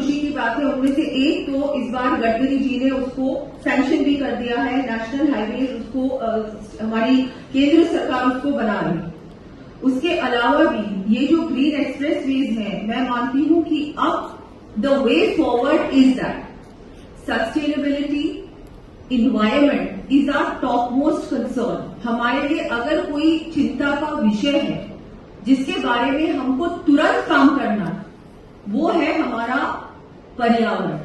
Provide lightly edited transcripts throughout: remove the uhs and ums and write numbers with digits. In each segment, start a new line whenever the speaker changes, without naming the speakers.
खुशी की बात है, उनमें से एक तो इस बार गडकरी जी ने उसको सैंक्शन भी कर दिया है, नेशनल हाईवे उसको हमारी केंद्र सरकार उसको बना रही है। उसके अलावा भी ये जो ग्रीन एक्सप्रेस वेज हैं, मैं मानती हूं कि अब the way forward is that sustainability, environment is our topmost concern. हमारे लिए अगर कोई चिंता का विषय है जिसके बारे में हमको तुरंत काम करना है, वो है हमारा पर्यावरण।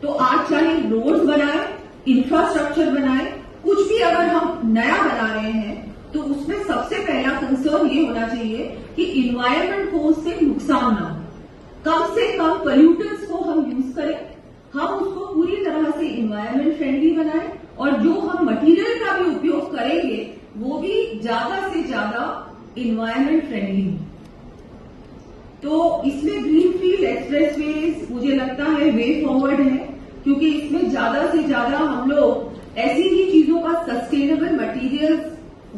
तो आज चाहे रोड्स बनाए, इंफ्रास्ट्रक्चर बनाए, कुछ भी अगर हम नया बना रहे हैं तो उसमें सबसे पहला कंसर्न ये होना चाहिए कि इन्वायरमेंट को उससे नुकसान ना हो। कम से कम पोल्यूटेंट्स को हम यूज करें, हम उसको पूरी तरह से इन्वायरमेंट फ्रेंडली बनाएं और जो हम मटेरियल का भी उपयोग करेंगे वो भी ज्यादा से ज्यादा इन्वायरमेंट फ्रेंडली हो। तो इसमें ग्रीनफील्ड एक्सप्रेसवेज मुझे लगता है वे फॉरवर्ड है, क्योंकि इसमें ज्यादा से ज्यादा हम लोग ऐसी ही चीजों का sustainable materials,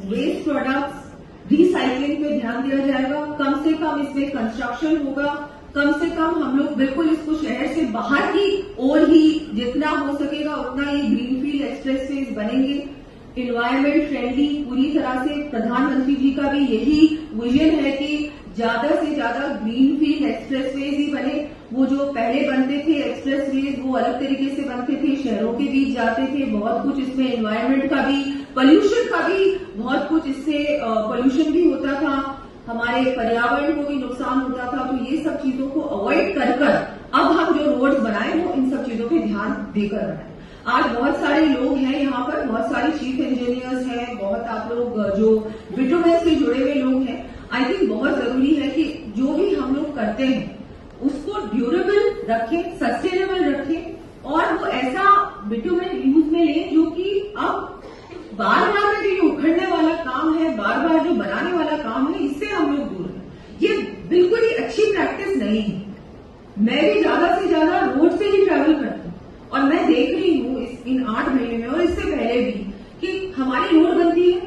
waste products, recycling पे ध्यान दिया जाएगा। कम से कम इसमें कंस्ट्रक्शन होगा, कम से कम हम लोग बिल्कुल इसको शहर से बाहर की ओर ही जितना हो सकेगा उतना ये ग्रीनफील्ड एक्सप्रेसवेज बनेंगे, इन्वायरमेंट फ्रेंडली पूरी तरह से। प्रधानमंत्री जी का भी यही विजन है कि ज्यादा से ज्यादा ग्रीनफील्ड एक्सप्रेसवेज ही बने। वो जो पहले बनते थे एक्सप्रेसवेज वो अलग तरीके से बनते थे, शहरों के बीच जाते थे, बहुत कुछ इसमें इन्वायरमेंट का भी, पोल्यूशन का भी बहुत कुछ, इससे पोल्यूशन भी होता था, हमारे पर्यावरण को भी नुकसान होता था। तो ये सब चीजों को अवॉइड कर अब हम जो रोड्स बनाए वो इन सब चीजों पे ध्यान देकर बनाए। आज बहुत सारे लोग हैं यहाँ पर, बहुत सारे चीफ इंजीनियर्स हैं, बहुत आप लोग जो बिटुमेन से जुड़े हुए लोग हैं। आई थिंक बहुत जरूरी है कि जो भी हम लोग करते हैं उसको ड्यूरेबल रखें, सस्टेनेबल रखें और वो ऐसा बिटुमेन यूज में लें जो कि अब बार बार में जो उखड़ने वाला काम है, बार बार जो बनाने वाला काम है, इससे हम लोग दूर हैं। ये बिल्कुल ही अच्छी प्रैक्टिस नहीं है। मैं भी ज्यादा से ज्यादा रोड से ही ट्रैवल करती हूँ और मैं देख रही हूँ इन 8 महीने में और इससे पहले भी कि हमारी रोड बनती है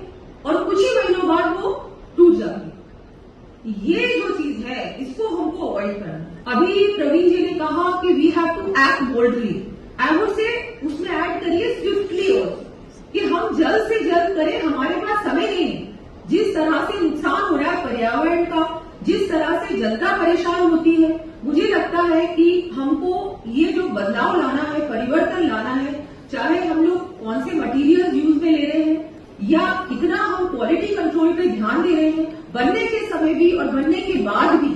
और कुछ ही महीनों बाद वो टूट जाती है। ये जो चीज है इसको हमको अवॉइड करना। अभी प्रवीण जी ने कहा कि we have to act boldly, I would say उसमें ऐड करिए स्विफ्टली और कि हम जल्द से जल्द करें। हमारे पास समय नहीं है। जिस तरह से नुकसान हो रहा है पर्यावरण का, जिस तरह से जनता परेशान होती है, मुझे लगता है कि हमको ये जो बदलाव लाना है, परिवर्तन लाना है, चाहे हम लोग कौन से मटेरियल यूज में ले रहे हैं या कितना हम क्वालिटी कंट्रोल पे ध्यान दे रहे हैं, बनने के समय भी और बनने के बाद भी